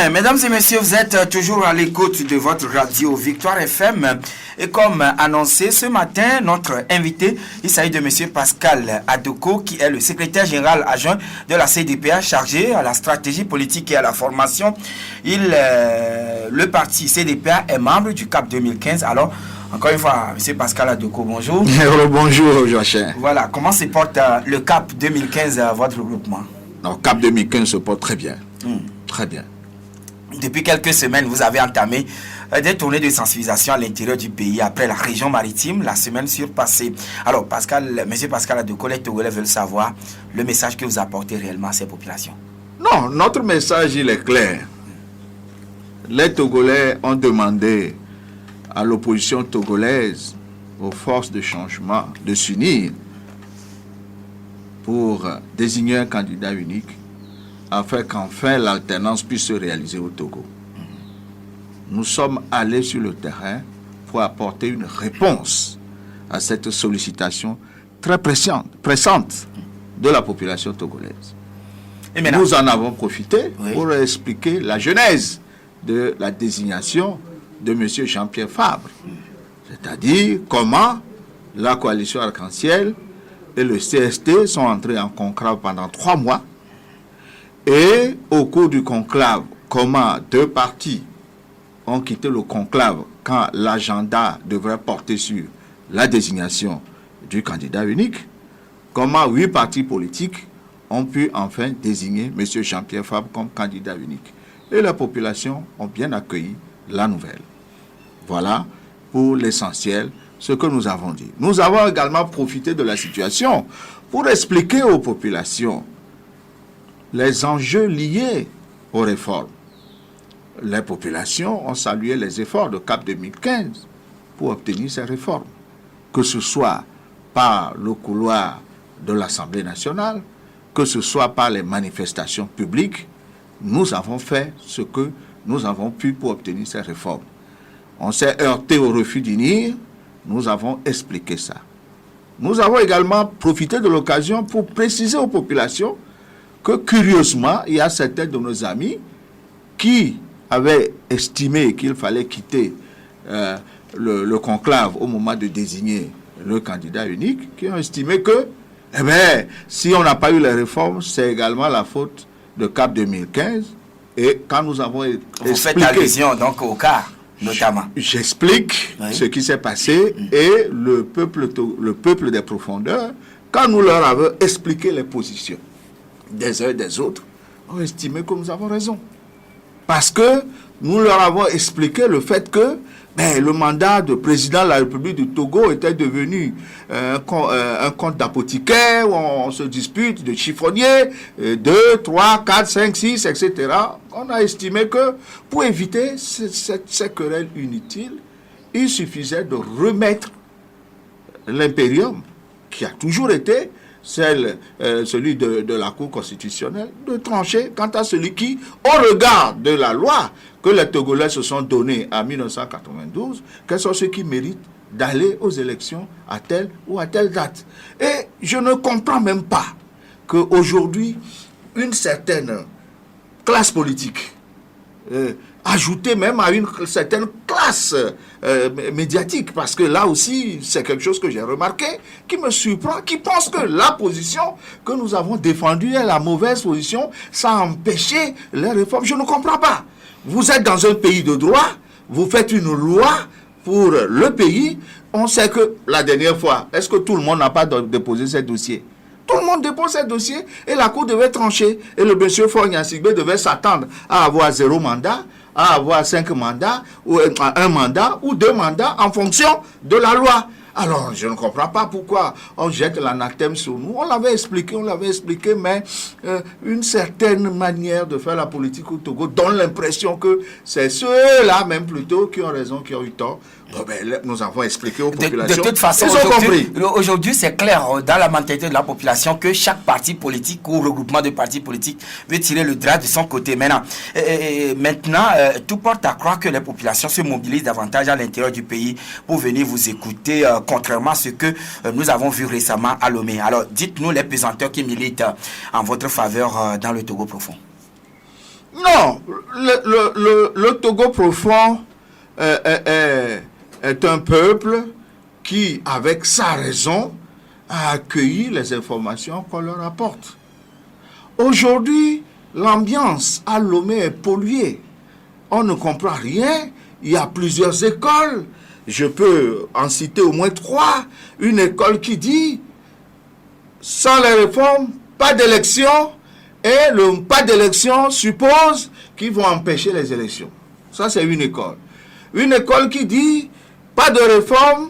Bien, mesdames et messieurs, vous êtes toujours à l'écoute de votre radio Victoire FM. Et comme annoncé ce matin, notre invité, il s'agit de monsieur Pascal Adoko, qui est le secrétaire général adjoint de la CDPA chargé à la stratégie politique et à la formation. Le parti CDPA est membre du CAP 2015. Alors, encore une fois, monsieur Pascal Adoko, bonjour. Bonjour, Joachim. Voilà, comment se porte le CAP 2015, votre regroupement? Le CAP 2015 se porte très bien. Très bien. Depuis quelques semaines, vous avez entamé des tournées de sensibilisation à l'intérieur du pays après la région maritime la semaine surpassée. Alors, monsieur Pascal Adoko, les Togolais veulent savoir le message que vous apportez réellement à ces populations. Non, notre message, il est clair. Les Togolais ont demandé à l'opposition togolaise, aux forces de changement, de s'unir pour désigner un candidat unique afin qu'enfin l'alternance puisse se réaliser au Togo. Nous sommes allés sur le terrain pour apporter une réponse à cette sollicitation très pressante de la population togolaise. Et maintenant, nous en avons profité pour expliquer la genèse de la désignation de M. Jean-Pierre Fabre, c'est-à-dire comment la coalition Arc-en-Ciel et le CST sont entrés en conclave pendant 3 mois. Et au cours du conclave, comment 2 partis ont quitté le conclave quand l'agenda devrait porter sur la désignation du candidat unique, comment 8 partis politiques ont pu enfin désigner M. Jean-Pierre Fabre comme candidat unique. Et la population a bien accueilli la nouvelle. Voilà pour l'essentiel ce que nous avons dit. Nous avons également profité de la situation pour expliquer aux populations les enjeux liés aux réformes. Les populations ont salué les efforts de CAP 2015 pour obtenir ces réformes, que ce soit par le couloir de l'Assemblée nationale, que ce soit par les manifestations publiques. Nous avons fait ce que nous avons pu pour obtenir ces réformes. On s'est heurté au refus d'unir, nous avons expliqué ça. Nous avons également profité de l'occasion pour préciser aux populations que curieusement, il y a certains de nos amis qui avaient estimé qu'il fallait quitter le conclave au moment de désigner le candidat unique, qui ont estimé que, si on n'a pas eu les réformes, c'est également la faute de CAP 2015. Et quand nous avons expliqué... Vous faites allusion donc au cas, notamment. J'explique ce qui s'est passé et le peuple des profondeurs, quand nous leur avons expliqué les positions des uns et des autres, ont estimé que nous avons raison. Parce que nous leur avons expliqué le fait que le mandat de président de la République du Togo était devenu un compte d'apothicaire où on se dispute de chiffonnier, 2, 3, 4, 5, 6, etc. On a estimé que pour éviter ces querelles inutiles, il suffisait de remettre l'impérium, qui a toujours été celui de la Cour constitutionnelle, de trancher quant à celui qui, au regard de la loi que les Togolais se sont donnés en 1992, quels sont ceux qui méritent d'aller aux élections à telle ou à telle date. Et je ne comprends même pas qu'aujourd'hui, une certaine classe politique, ajoutée même à une certaine classe médiatique, parce que là aussi, c'est quelque chose que j'ai remarqué, qui me surprend, qui pense que la position que nous avons défendue est la mauvaise position, ça a empêché les réformes. Je ne comprends pas. Vous êtes dans un pays de droit, vous faites une loi pour le pays. On sait que la dernière fois, est-ce que tout le monde n'a pas déposé ces dossiers? Tout le monde dépose ses dossiers et la Cour devait trancher. Et le monsieur Fogna-Sigbe devait s'attendre à avoir 0 mandat, à avoir 5 mandats, ou 1 mandat, ou 2 mandats en fonction de la loi. Alors, je ne comprends pas pourquoi on jette l'anathème sur nous. On l'avait expliqué, mais une certaine manière de faire la politique au Togo donne l'impression que c'est ceux-là même plutôt qui ont raison, qui ont eu tort. Nous avons expliqué aux populations. De toute façon, aujourd'hui, c'est clair dans la mentalité de la population que chaque parti politique ou regroupement de partis politiques veut tirer le drap de son côté. Maintenant, tout porte à croire que les populations se mobilisent davantage à l'intérieur du pays pour venir vous écouter, contrairement à ce que nous avons vu récemment à Lomé. Alors, dites-nous les pesanteurs qui militent en votre faveur dans le Togo profond. Non, le Togo profond est un peuple qui, avec sa raison, a accueilli les informations qu'on leur apporte. Aujourd'hui, l'ambiance à Lomé est polluée. On ne comprend rien. Il y a plusieurs écoles. Je peux en citer au moins 3. Une école qui dit, sans les réformes, pas d'élection. Et le pas d'élection suppose qu'ils vont empêcher les élections. Ça, c'est une école. Une école qui dit, pas de réforme,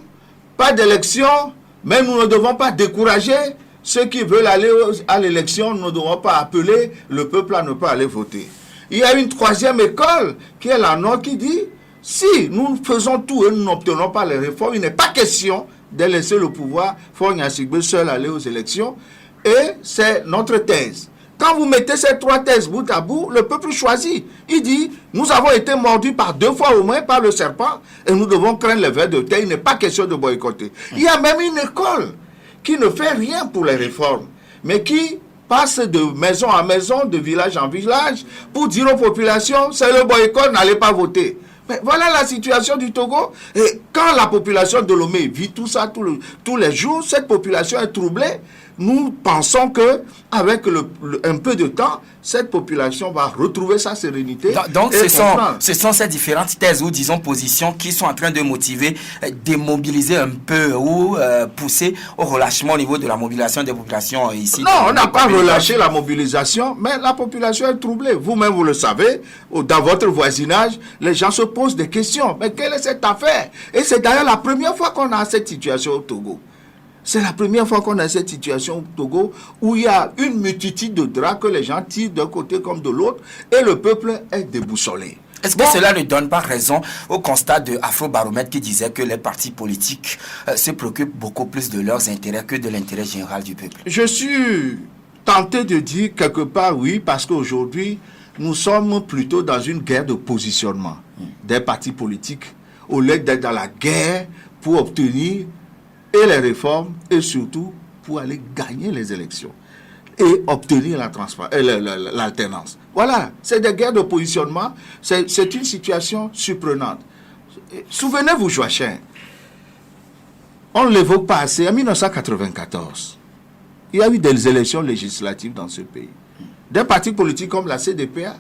pas d'élection, mais nous ne devons pas décourager ceux qui veulent aller à l'élection. Nous ne devons pas appeler le peuple à ne pas aller voter. Il y a une troisième école qui est la nôtre qui dit, si nous faisons tout et nous n'obtenons pas les réformes, il n'est pas question de laisser le pouvoir Faure Sigbe seul aller aux élections. Et c'est notre thèse. Quand vous mettez ces 3 thèses bout à bout, le peuple choisit. Il dit, nous avons été mordus par 2 fois au moins par le serpent et nous devons craindre les vers de terre. Il n'est pas question de boycotter. Il y a même une école qui ne fait rien pour les réformes, mais qui passe de maison en maison, de village en village, pour dire aux populations, c'est le boycott, n'allez pas voter. Mais voilà la situation du Togo. Et quand la population de Lomé vit tout ça tous les jours, cette population est troublée. Nous pensons que avec un peu de temps, cette population va retrouver sa sérénité. Donc ce sont ces différentes thèses ou disons positions qui sont en train de motiver, démobiliser un peu ou pousser au relâchement au niveau de la mobilisation des populations ici. Non, on n'a pas relâché la mobilisation, mais la population est troublée. Vous-même, vous le savez, dans votre voisinage, les gens se posent des questions. Mais quelle est cette affaire? Et c'est d'ailleurs la première fois qu'on a cette situation au Togo. C'est la première fois qu'on a cette situation au Togo où il y a une multitude de draps que les gens tirent d'un côté comme de l'autre et le peuple est déboussolé. Est-ce que cela ne donne pas raison au constat de Afrobaromètre qui disait que les partis politiques se préoccupent beaucoup plus de leurs intérêts que de l'intérêt général du peuple? Je suis tenté de dire quelque part oui, parce qu'aujourd'hui, nous sommes plutôt dans une guerre de positionnement des partis politiques au lieu d'être dans la guerre pour obtenir et les réformes, et surtout pour aller gagner les élections et obtenir l'alternance. Voilà, c'est des guerres de positionnement, c'est une situation surprenante. Souvenez-vous, Joachim, on ne l'évoque pas assez, en 1994, il y a eu des élections législatives dans ce pays. Des partis politiques comme la CDPA,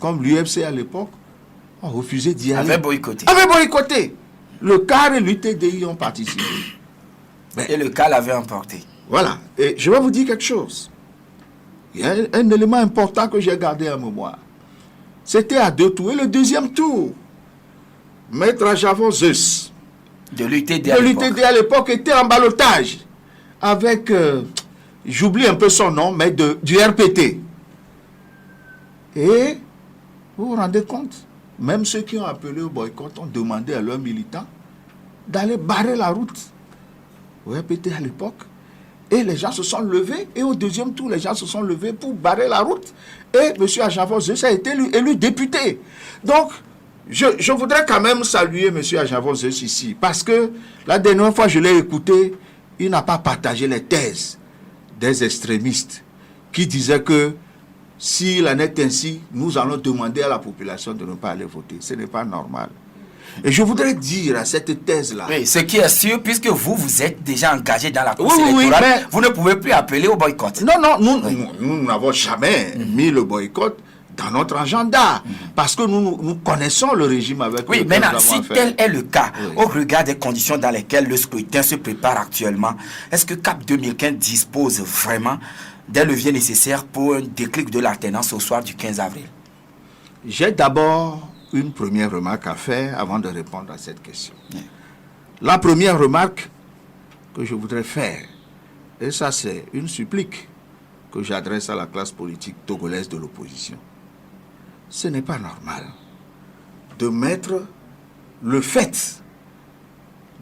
comme l'UFC à l'époque, ont refusé d'y aller. Avaient boycotté. Le CAR et l'UTDI ont participé. Et le cas l'avait emporté. Voilà. Et je vais vous dire quelque chose. Il y a un élément important que j'ai gardé en mémoire. C'était à 2 tours. Et le deuxième tour, Maître Ajavon Zeus, de l'UTD à l'époque, était en ballottage avec, j'oublie un peu son nom, mais du RPT. Et vous vous rendez compte, même ceux qui ont appelé au boycott ont demandé à leurs militants d'aller barrer la route. Au RPT à l'époque, et les gens se sont levés, et au deuxième tour, les gens se sont levés pour barrer la route, et M. Ajavon Zeus a été élu député. Donc, je voudrais quand même saluer M. Ajavon Zeus ici, parce que la dernière fois je l'ai écouté, il n'a pas partagé les thèses des extrémistes qui disaient que s'il en est ainsi, nous allons demander à la population de ne pas aller voter. Ce n'est pas normal. Et je voudrais dire à cette thèse-là... Oui, ce qui est sûr, puisque vous êtes déjà engagé dans la course électorale, mais vous ne pouvez plus appeler au boycott. Non, nous n'avons jamais mis le boycott dans notre agenda, parce que nous connaissons le régime avec lequel nous avons affaire. Si tel est le cas, au regard des conditions dans lesquelles le scrutin se prépare actuellement, est-ce que CAP 2015 dispose vraiment des leviers nécessaires pour un déclic de l'alternance au soir du 15 avril? J'ai d'abord une première remarque à faire avant de répondre à cette question. La première remarque que je voudrais faire, et ça c'est une supplique que j'adresse à la classe politique togolaise de l'opposition, ce n'est pas normal de mettre le fait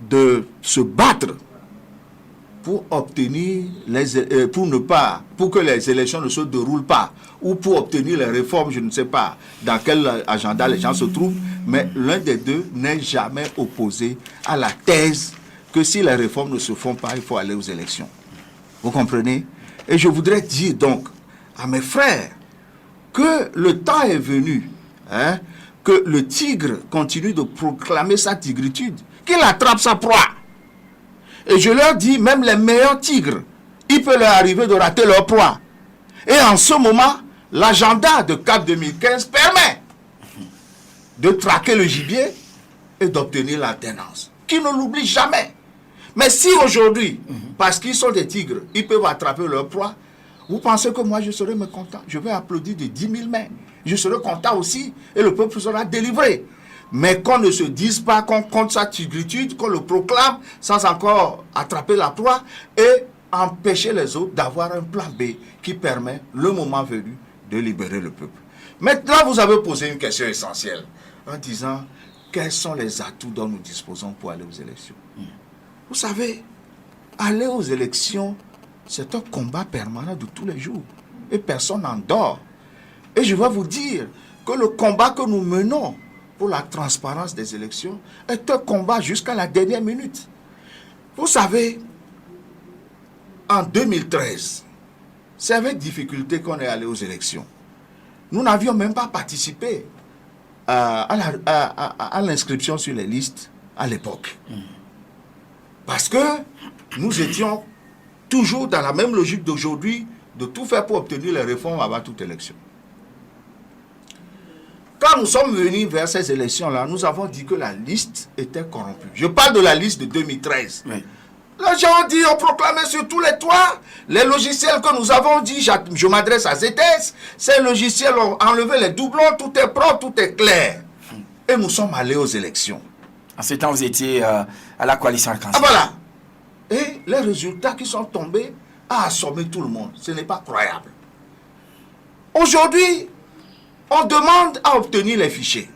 de se battre pour obtenir pour que les élections ne se déroulent pas, ou pour obtenir les réformes, je ne sais pas dans quel agenda les gens se trouvent, mais l'un des deux n'est jamais opposé à la thèse que si les réformes ne se font pas, il faut aller aux élections. Vous comprenez? Et je voudrais dire donc à mes frères que le temps est venu, hein, que le tigre continue de proclamer sa tigritude, qu'il attrape sa proie. Et je leur dis, même les meilleurs tigres, il peut leur arriver de rater leur proie. Et en ce moment, l'agenda de CAP 2015 permet de traquer le gibier et d'obtenir l'alternance. Qui ne l'oublie jamais. Mais si aujourd'hui, parce qu'ils sont des tigres, ils peuvent attraper leur proie, vous pensez que moi je serai mécontent? Je vais applaudir de 10 000 mains. Je serai content aussi et le peuple sera délivré. Mais qu'on ne se dise pas qu'on compte sa tigritude, qu'on le proclame sans encore attraper la proie et empêcher les autres d'avoir un plan B qui permet, le moment venu, de libérer le peuple. Maintenant, vous avez posé une question essentielle en disant quels sont les atouts dont nous disposons pour aller aux élections. Vous savez, aller aux élections, c'est un combat permanent de tous les jours. Et personne n'en dort. Et je vais vous dire que le combat que nous menons pour la transparence des élections est un combat jusqu'à la dernière minute. Vous savez, en 2013, c'est avec difficulté qu'on est allé aux élections. Nous n'avions même pas participé à l'inscription sur les listes à l'époque. Parce que nous étions toujours dans la même logique d'aujourd'hui de tout faire pour obtenir les réformes avant toute élection. Quand nous sommes venus vers ces élections-là, nous avons dit que la liste était corrompue. Je parle de la liste de 2013. Oui. Les gens ont dit, on proclamait sur tous les toits, les logiciels que nous avons dit, je m'adresse à ZS, ces logiciels ont enlevé les doublons, tout est propre, tout est clair. Et nous sommes allés aux élections. En ce temps, vous étiez à la coalition Arc-en-Ciel. Ah voilà. Et les résultats qui sont tombés ont assommé tout le monde. Ce n'est pas croyable. Aujourd'hui, on demande à obtenir les fichiers.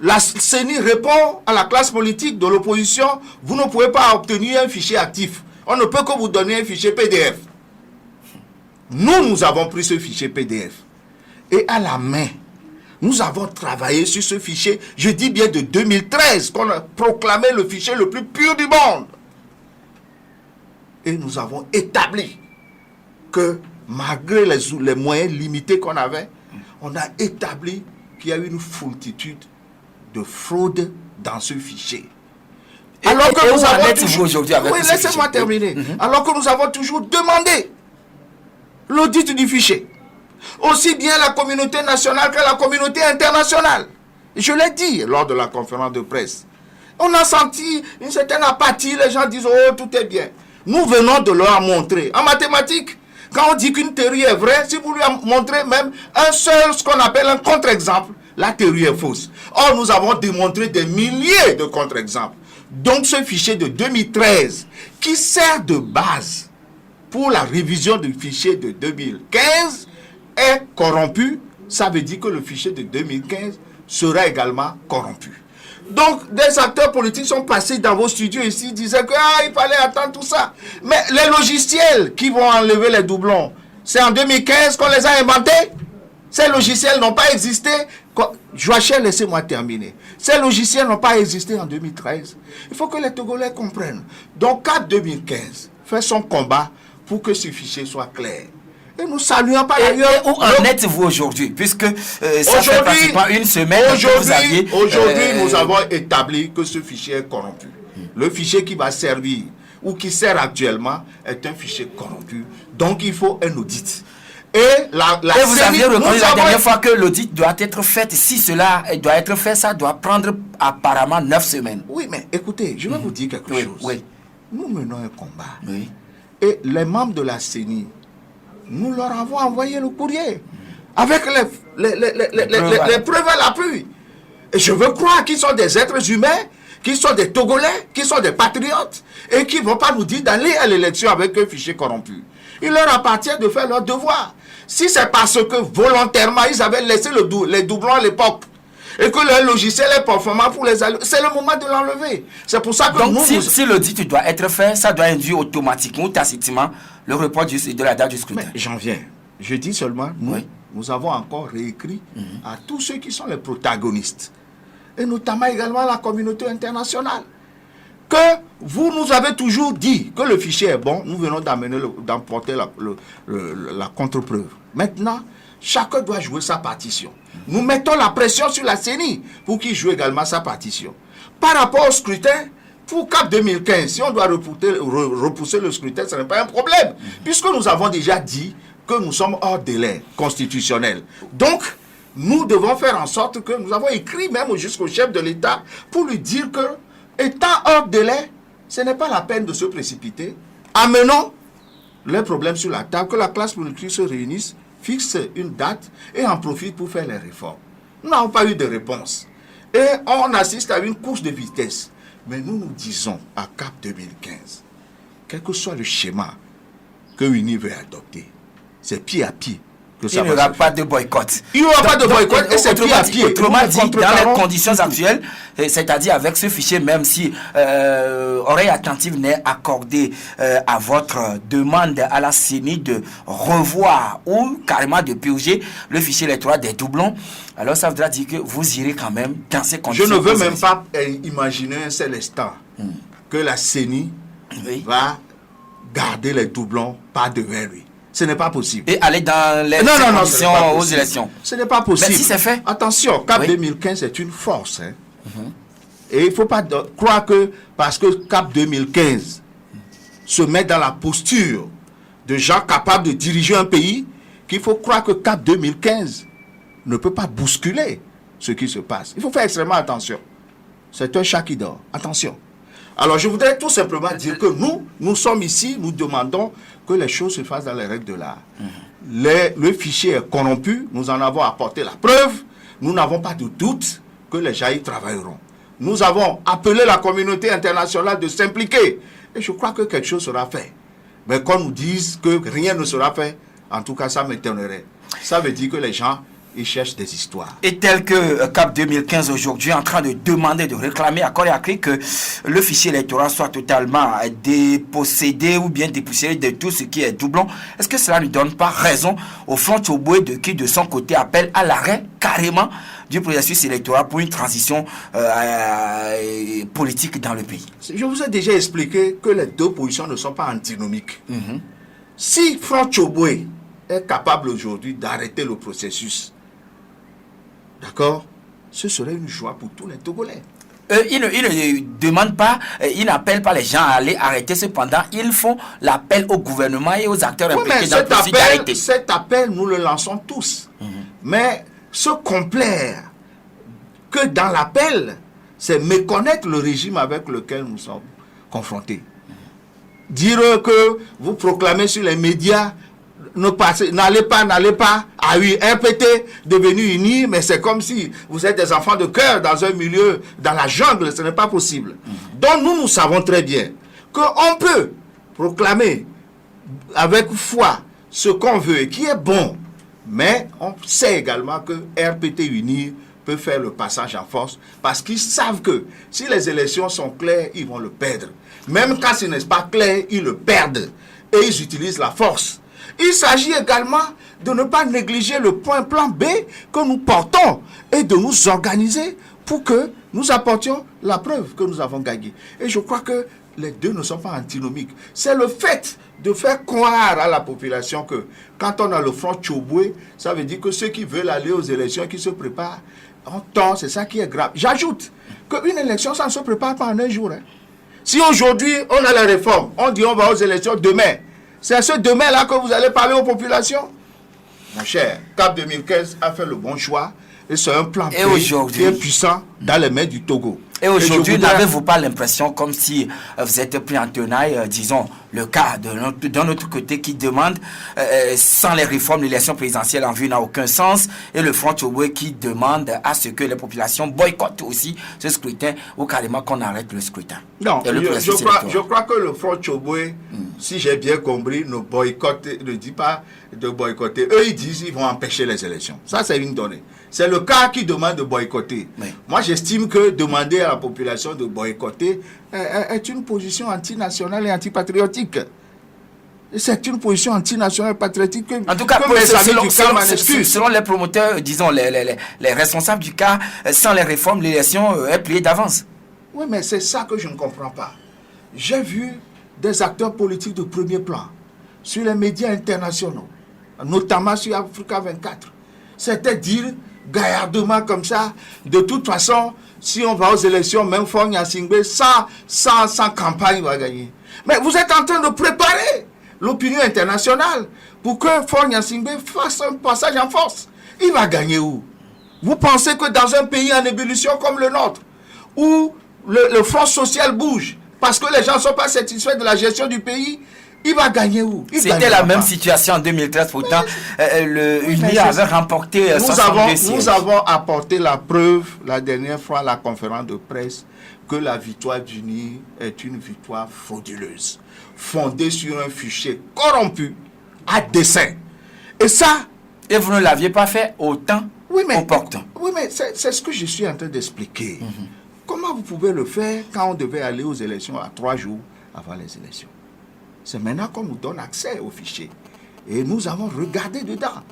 La CENI répond à la classe politique de l'opposition, vous ne pouvez pas obtenir un fichier actif. On ne peut que vous donner un fichier PDF. Nous avons pris ce fichier PDF. Et à la main, nous avons travaillé sur ce fichier, je dis bien de 2013, qu'on a proclamé le fichier le plus pur du monde. Et nous avons établi que malgré les moyens limités qu'on avait, on a établi qu'il y a une foultitude de fraude dans ce fichier. Alors que nous avons toujours... aujourd'hui avec oui, laissez-moi terminer. Alors que nous avons toujours demandé l'audit du fichier. Aussi bien la communauté nationale que la communauté internationale. Je l'ai dit lors de la conférence de presse. On a senti une certaine apathie. Les gens disent, oh, tout est bien. Nous venons de leur montrer. En mathématiques, quand on dit qu'une théorie est vraie, si vous lui montrez même un seul, ce qu'on appelle un contre-exemple, la théorie est fausse. Or, nous avons démontré des milliers de contre-exemples. Donc, ce fichier de 2013, qui sert de base pour la révision du fichier de 2015, est corrompu. Ça veut dire que le fichier de 2015 sera également corrompu. Donc, des acteurs politiques sont passés dans vos studios ici, disaient qu'il fallait attendre tout ça. Mais les logiciels qui vont enlever les doublons, c'est en 2015 qu'on les a inventés. Ces logiciels n'ont pas existé. Joachim, laissez-moi terminer. Ces logiciels n'ont pas existé en 2013. Il faut que les Togolais comprennent. Donc, CAP 2015 fait son combat pour que ce fichier soit clair. Et nous saluons par ailleurs. Où en êtes-vous aujourd'hui? Puisque ça fait pratiquement une semaine que vous aviez... Aujourd'hui, nous avons établi que ce fichier est corrompu. Le fichier qui va servir, ou qui sert actuellement, est un fichier corrompu. Donc, il faut un audit. Et vous aviez reconnu la dernière fois que l'audit doit être fait. Si cela doit être fait, ça doit prendre apparemment 9 semaines. Oui, mais écoutez, je vais vous dire quelque chose. Oui. Nous menons un combat. Oui. Et les membres de la CENI, nous leur avons envoyé le courrier avec les preuves à l'appui. Et je veux croire qu'ils sont des êtres humains, qu'ils sont des Togolais, qu'ils sont des patriotes et qu'ils ne vont pas nous dire d'aller à l'élection avec un fichier corrompu. Il leur appartient de faire leur devoir. Si c'est parce que volontairement ils avaient laissé les doublons à l'époque et que le logiciel est performant pour les allumer, c'est le moment de l'enlever. C'est pour ça que donc si l'audit doit être fait, ça doit induire automatiquement ou tacitement le report de la date du scrutin. Mais j'en viens. Je dis seulement, nous avons encore réécrit à tous ceux qui sont les protagonistes, et notamment également la communauté internationale, que vous nous avez toujours dit que le fichier est bon, nous venons d'emporter la contre-preuve. Maintenant, chacun doit jouer sa partition. Nous mettons la pression sur la CENI pour qu'il joue également sa partition. Par rapport au scrutin, pour CAP 2015, si on doit repousser le scrutin, ce n'est pas un problème, puisque nous avons déjà dit que nous sommes hors délai constitutionnel. Donc, nous devons faire en sorte que nous avons écrit même jusqu'au chef de l'État pour lui dire que, étant hors délai, ce n'est pas la peine de se précipiter. Amenons les problèmes sur la table, que la classe politique se réunisse, fixe une date et en profite pour faire les réformes. Nous n'avons pas eu de réponse. Et on assiste à une course de vitesse. Mais nous nous disons à CAP 2015, quel que soit le schéma que UNI veut adopter, c'est pied à pied que ça va se faire. Il n'y aura pas de boycott. Il n'y aura pas de boycott et c'est pied à pied. Autrement dit, dans les conditions actuelles, c'est-à-dire avec ce fichier, même si oreille attentive n'est accordée à votre demande à la CENI de revoir ou carrément de purger le fichier électoral des doublons, alors ça voudra dire que vous irez quand même dans ces conditions. Je ne veux même pas imaginer un seul instant que la CENI va garder les doublons pas devant lui. Ce n'est pas possible. Et aller dans les conditions aux élections. Ce n'est pas possible. Mais si c'est fait. Attention, CAP 2015 est une force. Et il ne faut pas croire que parce que CAP 2015 se met dans la posture de gens capables de diriger un pays, qu'il faut croire que CAP 2015 ne peut pas bousculer ce qui se passe. Il faut faire extrêmement attention. C'est un chat qui dort. Attention. Alors, je voudrais tout simplement dire que nous sommes ici, nous demandons que les choses se fassent dans les règles de l'art. Le fichier est corrompu, nous en avons apporté la preuve, nous n'avons pas de doute que les gens y travailleront. Nous avons appelé la communauté internationale de s'impliquer, et je crois que quelque chose sera fait. Mais qu'on nous dise que rien ne sera fait, en tout cas ça m'étonnerait. Ça veut dire que les gens ils cherchent des histoires. Et tel que CAP 2015 aujourd'hui est en train de demander, de réclamer à corps et à cri que le fichier électoral soit totalement dépossédé ou bien dépoussiéré de tout ce qui est doublon, est-ce que cela ne donne pas raison au Front Tchoboué qui de son côté appelle à l'arrêt carrément du processus électoral pour une transition politique dans le pays? Je vous ai déjà expliqué que les deux positions ne sont pas antinomiques. Si Front Tchoboué est capable aujourd'hui d'arrêter le processus, d'accord, ce serait une joie pour tous les Togolais. Ils ne demandent pas, ils n'appellent pas les gens à aller arrêter. Cependant, ils font l'appel au gouvernement et aux acteurs impliqués dans le processus d'arrêter. Cet appel, nous le lançons tous. Mais se complaire que dans l'appel, c'est méconnaître le régime avec lequel nous sommes confrontés. Dire que vous proclamez sur les médias, n'allez pas, ah oui, RPT devenu uni, mais c'est comme si vous êtes des enfants de cœur dans un milieu, dans la jungle, ce n'est pas possible. Donc nous savons très bien qu'on peut proclamer avec foi ce qu'on veut et qui est bon, mais on sait également que RPT uni peut faire le passage en force parce qu'ils savent que si les élections sont claires, ils vont le perdre. Même quand ce n'est pas clair, ils le perdent et ils utilisent la force. Il s'agit également de ne pas négliger le plan B que nous portons et de nous organiser pour que nous apportions la preuve que nous avons gagné. Et je crois que les deux ne sont pas antinomiques. C'est le fait de faire croire à la population que quand on a le Front Tchoboué, ça veut dire que ceux qui veulent aller aux élections, qui se préparent, en temps, c'est ça qui est grave. J'ajoute qu'une élection, ça ne se prépare pas en un jour. Si aujourd'hui, on a la réforme, on dit on va aux élections demain, c'est à ce demain-là que vous allez parler aux populations. Mon cher, CAP 2015 a fait le bon choix. Et c'est un plan qui est puissant dans les mains du Togo. Et aujourd'hui, n'avez-vous pas l'impression comme si vous êtes pris en tenaille, disons, le cas d'un autre côté qui demande, sans les réformes, l'élection présidentielle en vue n'a aucun sens, et le Front Tchoboué qui demande à ce que les populations boycottent aussi ce scrutin, ou carrément qu'on arrête le scrutin. Non, je crois que le Front Tchoboué, si j'ai bien compris, ne dit pas de boycotter. Eux, ils disent qu'ils vont empêcher les élections. Ça, c'est une donnée. C'est le cas qui demande de boycotter. Oui. Moi, j'estime que demander à la population de boycotter est une position antinationale et antipatriotique. C'est une position antinationale et patriotique. En tout cas, selon les promoteurs, disons, les responsables du cas, sans les réformes, l'élection est pliée d'avance. Oui, mais c'est ça que je ne comprends pas. J'ai vu des acteurs politiques de premier plan sur les médias internationaux notamment sur Africa 24. C'était dire gaillardement comme ça, de toute façon, si on va aux élections, même Faure Gnassingbé, sans campagne, va gagner. Mais vous êtes en train de préparer l'opinion internationale pour que Faure Gnassingbé fasse un passage en force. Il va gagner où? Vous pensez que dans un pays en ébullition comme le nôtre, où le front social bouge, parce que les gens ne sont pas satisfaits de la gestion du pays, il va gagner où? C'était la même situation en 2013, pourtant, l'UNI avait remporté 62 sièges. Nous avons apporté la preuve, la dernière fois à la conférence de presse, que la victoire d'UNI est une victoire frauduleuse, fondée sur un fichier corrompu, à dessein. Et ça... Et vous ne l'aviez pas fait autant opportun. Oui, mais c'est ce que je suis en train d'expliquer. Comment vous pouvez le faire quand on devait aller aux élections à 3 jours avant les élections? C'est maintenant qu'on nous donne accès au fichier. Et nous avons regardé dedans.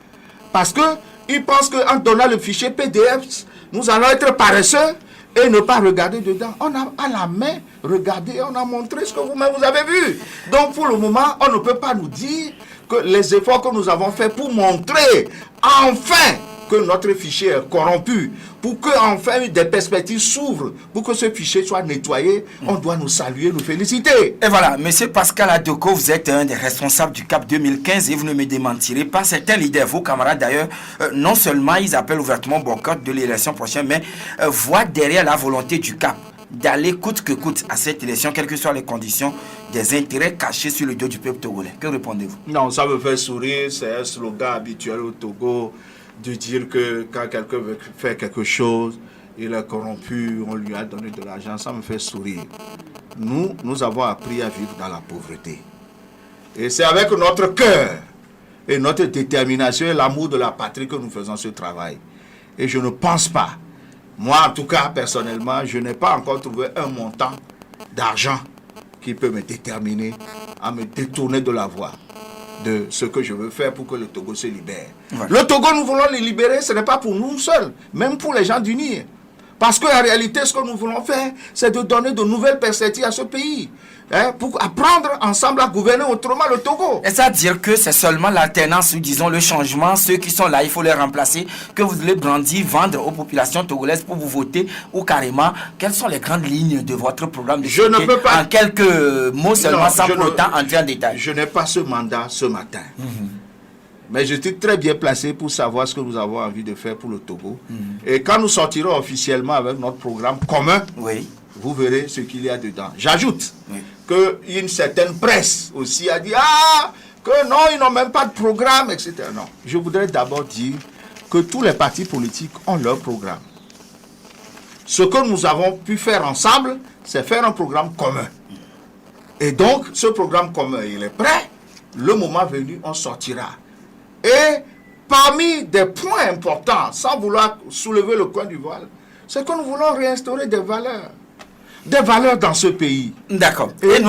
Parce qu'ils pensent qu'en donnant le fichier PDF, nous allons être paresseux et ne pas regarder dedans. On a à la main regardé, on a montré ce que vous-même vous avez vu. Donc pour le moment, on ne peut pas nous dire que les efforts que nous avons faits pour montrer enfin que notre fichier est corrompu, pour que enfin des perspectives s'ouvrent, pour que ce fichier soit nettoyé, on doit nous saluer, nous féliciter. Et voilà, Monsieur Pascal Adoko, vous êtes un des responsables du CAP 2015 et vous ne me démentirez pas. Certains leaders, vos camarades d'ailleurs, non seulement ils appellent ouvertement boycott de l'élection prochaine, mais voient derrière la volonté du CAP d'aller coûte que coûte à cette élection, quelles que soient les conditions, des intérêts cachés sur le dos du peuple togolais. Que répondez-vous? Non, ça me fait sourire, c'est un slogan habituel au Togo, de dire que quand quelqu'un veut faire quelque chose, il est corrompu, on lui a donné de l'argent, ça me fait sourire. Nous avons appris à vivre dans la pauvreté. Et c'est avec notre cœur et notre détermination et l'amour de la patrie que nous faisons ce travail. Et je ne pense pas, moi en tout cas personnellement, je n'ai pas encore trouvé un montant d'argent qui peut me déterminer à me détourner de la voie de ce que je veux faire pour que le Togo se libère. Voilà. Le Togo, nous voulons le libérer, ce n'est pas pour nous seuls, même pour les gens d'UNIR. Parce qu'en réalité, ce que nous voulons faire, c'est de donner de nouvelles perspectives à ce pays. Pour apprendre ensemble à gouverner autrement le Togo. Est-ce à dire que c'est seulement l'alternance ou disons le changement, ceux qui sont là, il faut les remplacer, que vous voulez brandir, vendre aux populations togolaises pour vous voter, ou carrément, quelles sont les grandes lignes de votre programme de Je ne peux pas... En quelques mots seulement, sans pour autant entrer en détail. Je n'ai pas ce mandat ce matin. Mais je suis très bien placé pour savoir ce que nous avons envie de faire pour le Togo. Et quand nous sortirons officiellement avec notre programme commun, vous verrez ce qu'il y a dedans. J'ajoute qu'une certaine presse aussi a dit que non, ils n'ont même pas de programme, etc. Non, je voudrais d'abord dire que tous les partis politiques ont leur programme. Ce que nous avons pu faire ensemble, c'est faire un programme commun. Et donc, ce programme commun, il est prêt. Le moment venu, on sortira. Et parmi des points importants, sans vouloir soulever le coin du voile, c'est que nous voulons réinstaurer des valeurs. Des valeurs dans ce pays. D'accord. Et des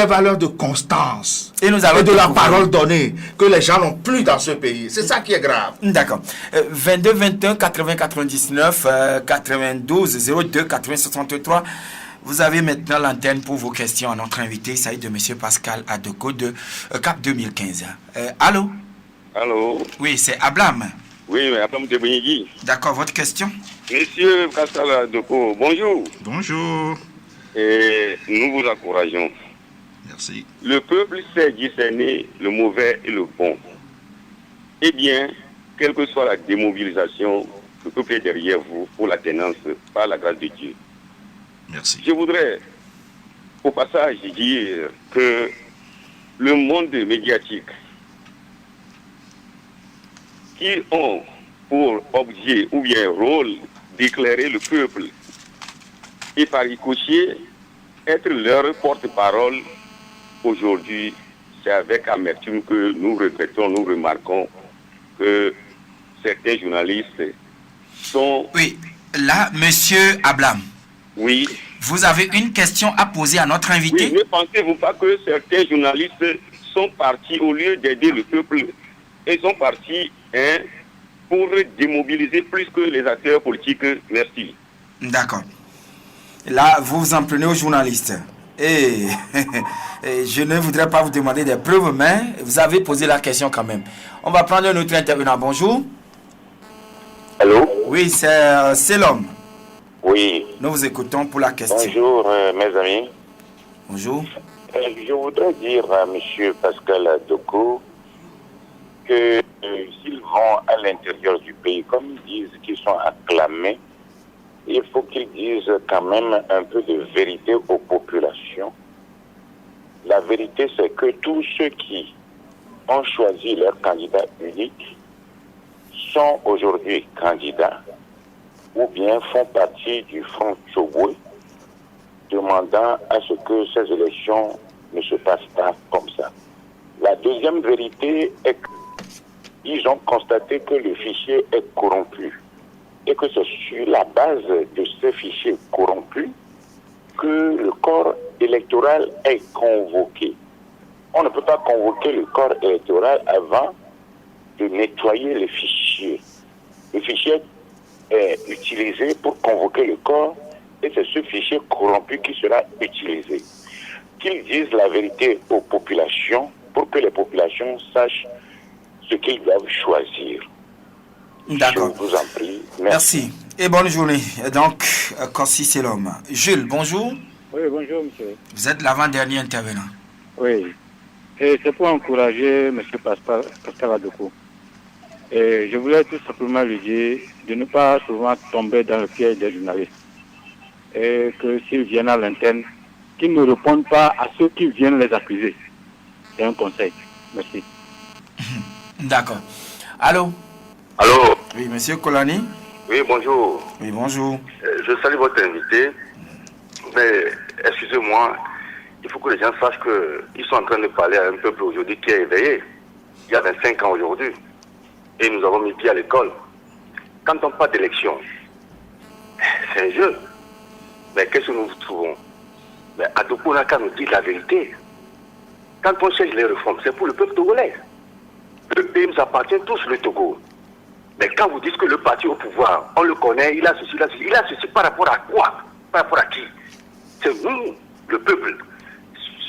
valeurs de constance. Et de la parole donnée que les gens n'ont plus dans ce pays. C'est ça qui est grave. D'accord. 22 21 80 99 92 02 80 63. Vous avez maintenant l'antenne pour vos questions à notre invité. Il s'agit de M. Pascal Adoko de CAP 2015. Allô? Allô? Oui, c'est Ablam. Oui, mais Ablam de Bouyegui. D'accord, votre question? Monsieur Pascal Adoko, bonjour. Bonjour. Et nous vous encourageons. Merci. Le peuple sait discerner le mauvais et le bon. Eh bien, quelle que soit la démobilisation, le peuple est derrière vous pour la tenance par la grâce de Dieu. Merci. Je voudrais, au passage, dire que le monde médiatique qui ont pour objet ou bien rôle d'éclairer le peuple et par ricochet être leur porte-parole, aujourd'hui, c'est avec amertume que nous regrettons, nous remarquons que certains journalistes sont... Oui, là, monsieur Ablam. Oui. Vous avez une question à poser à notre invité? Oui, ne pensez-vous pas que certains journalistes sont partis, au lieu d'aider le peuple, ils sont partis pour démobiliser plus que les acteurs politiques? Merci. D'accord. Là, vous vous en prenez aux journalistes. Et, et je ne voudrais pas vous demander des preuves, mais vous avez posé la question quand même. On va prendre un autre intervenant. Bonjour. Allô? Oui, c'est l'homme. Oui. Nous vous écoutons pour la question. Bonjour, mes amis. Bonjour. Je voudrais dire à M. Pascal Adoko que s'ils vont à l'intérieur du pays, comme ils disent qu'ils sont acclamés, il faut qu'ils disent quand même un peu de vérité aux populations. La vérité, c'est que tous ceux qui ont choisi leur candidat unique sont aujourd'hui candidats ou bien font partie du Front Tchoboué, demandant à ce que ces élections ne se passent pas comme ça. La deuxième vérité est qu'ils ont constaté que le fichier est corrompu et que c'est sur la base de ce fichier corrompu que le corps électoral est convoqué. On ne peut pas convoquer le corps électoral avant de nettoyer le fichier. Le fichier est utilisé pour convoquer le corps et c'est ce fichier corrompu qui sera utilisé. Qu'ils disent la vérité aux populations pour que les populations sachent ce qu'ils doivent choisir. D'accord. Je vous en prie. Merci. Et bonne journée. Donc, Kossi, c'est l'homme. Jules, bonjour. Oui, bonjour, monsieur. Vous êtes l'avant-dernier intervenant. Oui. Et c'est pour encourager M. Pascal Adoko. Et je voulais tout simplement lui dire de ne pas souvent tomber dans le piège des journalistes. Et que s'ils viennent à l'antenne, qu'ils ne répondent pas à ceux qui viennent les accuser. C'est un conseil. Merci. D'accord. Allô? Allô? Oui, monsieur Kolani. Oui, bonjour. Oui, bonjour. Je salue votre invité, mais excusez-moi, il faut que les gens sachent qu'ils sont en train de parler à un peuple aujourd'hui qui est éveillé, il y a 25 ans aujourd'hui, et nous avons mis pied à l'école. Quand on parle d'élection, c'est un jeu. Mais qu'est-ce que nous trouvons? Mais Adoko n'a qu'à nous dire la vérité. Quand on cherche les réformes, c'est pour le peuple togolais. Le pays nous appartient tous, le Togo. Mais quand vous dites que le parti au pouvoir, on le connaît, il a ceci, il a ceci par rapport à quoi? Par rapport à qui? C'est nous, le peuple.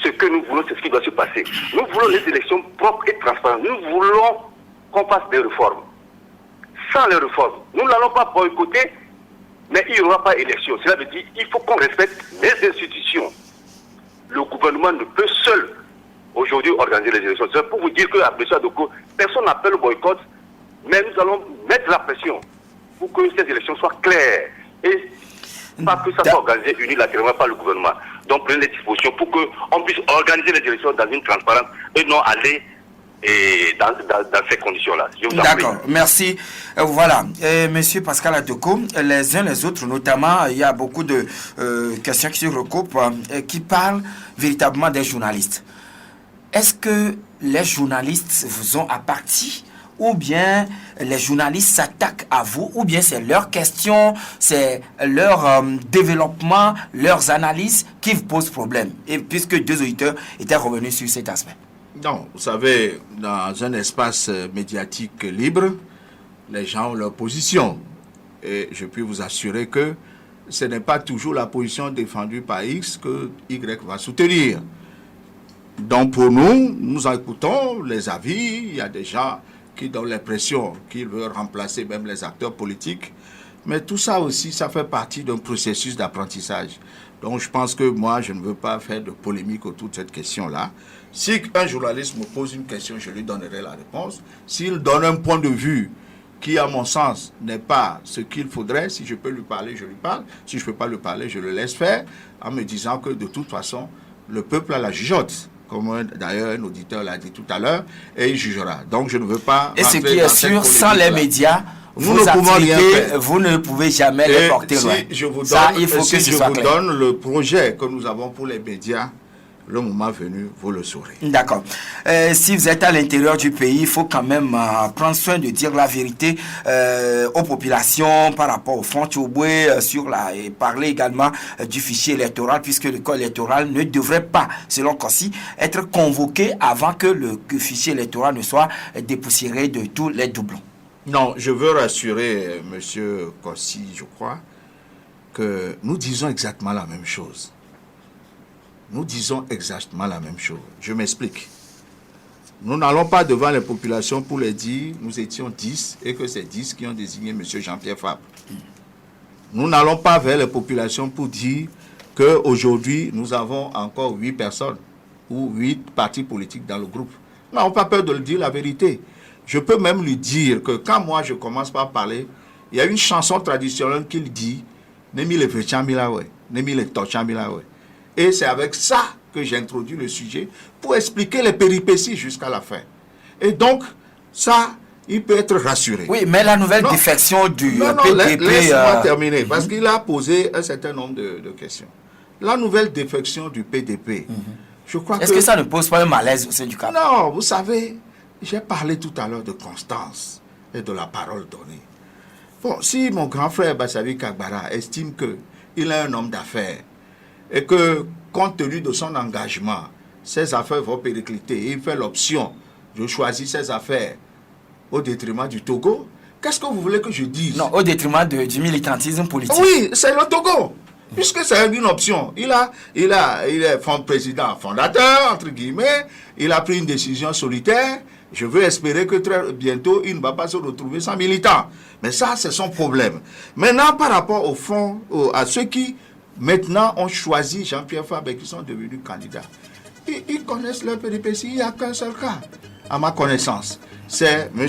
Ce que nous voulons, c'est ce qui doit se passer. Nous voulons des élections propres et transparentes. Nous voulons qu'on fasse des réformes. Sans les réformes, nous n'allons pas boycotter, mais il n'y aura pas d'élection. Cela veut dire qu'il faut qu'on respecte les institutions. Le gouvernement ne peut seul aujourd'hui organiser les élections. C'est pour vous dire que à M. Adoko, personne n'appelle le boycott, mais nous allons mettre la pression pour que ces élections soient claires et pas que ça soit organisé unilatéralement par le gouvernement. Donc prenez les dispositions pour qu'on puisse organiser les élections dans une transparence et non aller dans ces conditions-là. D'accord, merci. Voilà, monsieur Pascal Adoko, les uns les autres, notamment, il y a beaucoup de questions qui se recoupent, qui parlent véritablement des journalistes. Est-ce que les journalistes vous ont apparti, ou bien les journalistes s'attaquent à vous, ou bien c'est leurs questions, c'est leur développement, leurs analyses qui vous posent problème? Et puisque deux auditeurs étaient revenus sur cet aspect. Non, vous savez, dans un espace médiatique libre, les gens ont leur position. Et je puis vous assurer que ce n'est pas toujours la position défendue par X que Y va soutenir. Donc pour nous, nous écoutons les avis. Il y a des gens qui donnent l'impression qu'ils veulent remplacer même les acteurs politiques. Mais tout ça aussi, ça fait partie d'un processus d'apprentissage. Donc je pense que moi, je ne veux pas faire de polémique autour de cette question-là. Si un journaliste me pose une question, je lui donnerai la réponse. S'il donne un point de vue qui, à mon sens, n'est pas ce qu'il faudrait, si je peux lui parler, je lui parle. Si je ne peux pas lui parler, je le laisse faire, en me disant que de toute façon, le peuple a la jugeote. Comme d'ailleurs un auditeur l'a dit tout à l'heure, et il jugera. Donc je ne veux pas... Et ce qui est sûr, sans les médias, nous ne pouvons rien faire. Vous ne pouvez jamais les porter loin. Je vous donne, ça, il faut si que ce je soit vous clair. donne le projet que nous avons pour les médias, le moment venu, vous le saurez. D'accord. Si vous êtes à l'intérieur du pays, il faut quand même prendre soin de dire la vérité aux populations par rapport au Front Tchoboué, et parler également du fichier électoral, puisque le corps électoral ne devrait pas, selon Kossi, être convoqué avant que le fichier électoral ne soit dépoussiéré de tous les doublons. Non, je veux rassurer M. Kossi, je crois, que nous disons exactement la même chose. nous disons exactement la même chose. Je m'explique. Nous n'allons pas devant les populations pour les dire nous étions 10 et que c'est 10 qui ont désigné M. Jean-Pierre Fabre. Nous n'allons pas vers les populations pour dire qu'aujourd'hui nous avons encore 8 personnes ou 8 partis politiques dans le groupe. Nous n'avons pas peur de le dire la vérité. Je peux même lui dire que quand moi je commence par parler, il y a une chanson traditionnelle qu'il dit Nemi le Fechambilawe, Nemi le Tochambilawe. Et c'est avec ça que j'introduis le sujet pour expliquer les péripéties jusqu'à la fin. Et donc, ça, il peut être rassuré. Oui, mais la nouvelle défection du PDP... Laisse-moi terminer, parce qu'il a posé un certain nombre de questions. La nouvelle défection du PDP, je crois que... Est-ce que ça ne pose pas un malaise au sein du CAP? Non, vous savez, j'ai parlé tout à l'heure de constance et de la parole donnée. Bon, si mon grand frère Bassavi Kagbara estime qu'il est un homme d'affaires et que, compte tenu de son engagement, ses affaires vont péricliter et il fait l'option de choisir ses affaires au détriment du Togo, qu'est-ce que vous voulez que je dise? Non, au détriment du militantisme politique. Oui, c'est le Togo. Puisque c'est une option. Il est président fondateur, entre guillemets, il a pris une décision solitaire. Je veux espérer que très bientôt, il ne va pas se retrouver sans militant. Mais ça, c'est son problème. Maintenant, par rapport au fond, à ceux qui, maintenant, ont choisi Jean-Pierre Fabre et qui sont devenus candidats, ils connaissent leur péripéties. Il n'y a qu'un seul cas, à ma connaissance. C'est M.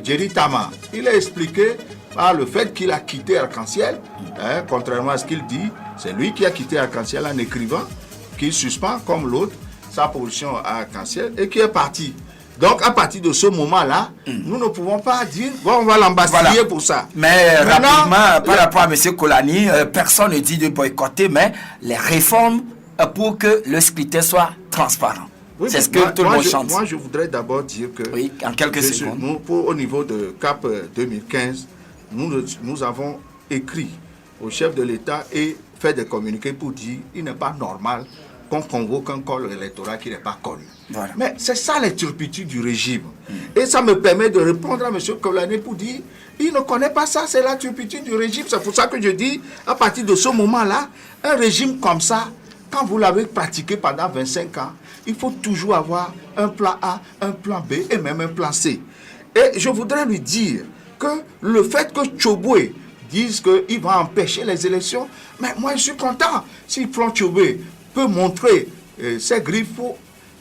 Jerry Tama. Il a expliqué par le fait qu'il a quitté Arc-en-Ciel, contrairement à ce qu'il dit, c'est lui qui a quitté Arc-en-Ciel en écrivant qu'il suspend, comme l'autre, sa position à Arc-en-Ciel et qui est parti. Donc, à partir de ce moment-là, nous ne pouvons pas dire, bon, on va l'embastiller pour ça. Mais rapidement, par rapport à M. Kolani, personne ne dit de boycotter, mais les réformes pour que le scrutin soit transparent. Oui, c'est ce que tout le monde chante. Moi, je voudrais d'abord dire que, oui, en quelques secondes. Au niveau de CAP 2015, nous avons écrit au chef de l'État et fait des communiqués pour dire qu'il n'est pas normal qu'on convoque un corps électoral qui n'est pas connu. Voilà. Mais c'est ça les turpitudes du régime. Et ça me permet de répondre à M. Kolani pour dire il ne connaît pas ça, c'est la turpitude du régime. C'est pour ça que je dis, à partir de ce moment-là, un régime comme ça, quand vous l'avez pratiqué pendant 25 ans, il faut toujours avoir un plan A, un plan B et même un plan C. Et je voudrais lui dire que le fait que Tchobwe dise qu'il va empêcher les élections, mais moi je suis content. Si Franck Tchobwe peut montrer ses griffes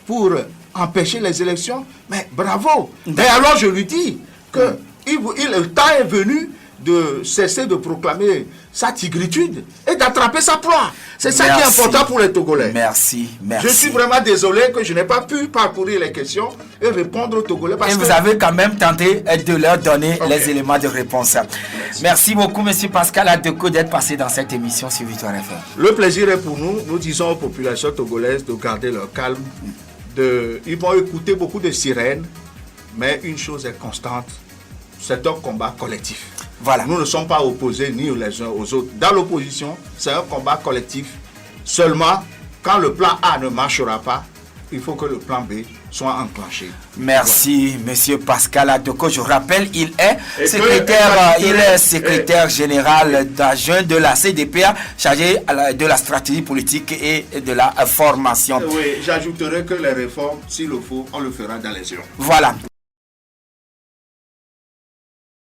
pour empêcher les élections, mais bravo. Et alors je lui dis que le temps est venu de cesser de proclamer sa tigritude et d'attraper sa proie. C'est ça qui est important pour les Togolais. Merci. Je suis vraiment désolé que je n'ai pas pu parcourir les questions et répondre aux Togolais. Et vous avez quand même tenté de leur donner les éléments de réponse. Merci beaucoup, M. Pascal Adeko, d'être passé dans cette émission sur Victoire FM. Le plaisir est pour nous. Nous disons aux populations togolaises de garder leur calme. Ils vont écouter beaucoup de sirènes, mais une chose est constante, c'est un combat collectif. Voilà. Nous ne sommes pas opposés ni les uns aux autres. Dans l'opposition, c'est un combat collectif. Seulement, quand le plan A ne marchera pas, il faut que le plan B soit enclenché. Merci, Monsieur Pascal Adeko. Je rappelle, il est secrétaire général d'adjoint de la CDPA, chargé de la stratégie politique et de la formation. Oui, j'ajouterai que les réformes, s'il le faut, on le fera dans les urnes. Voilà.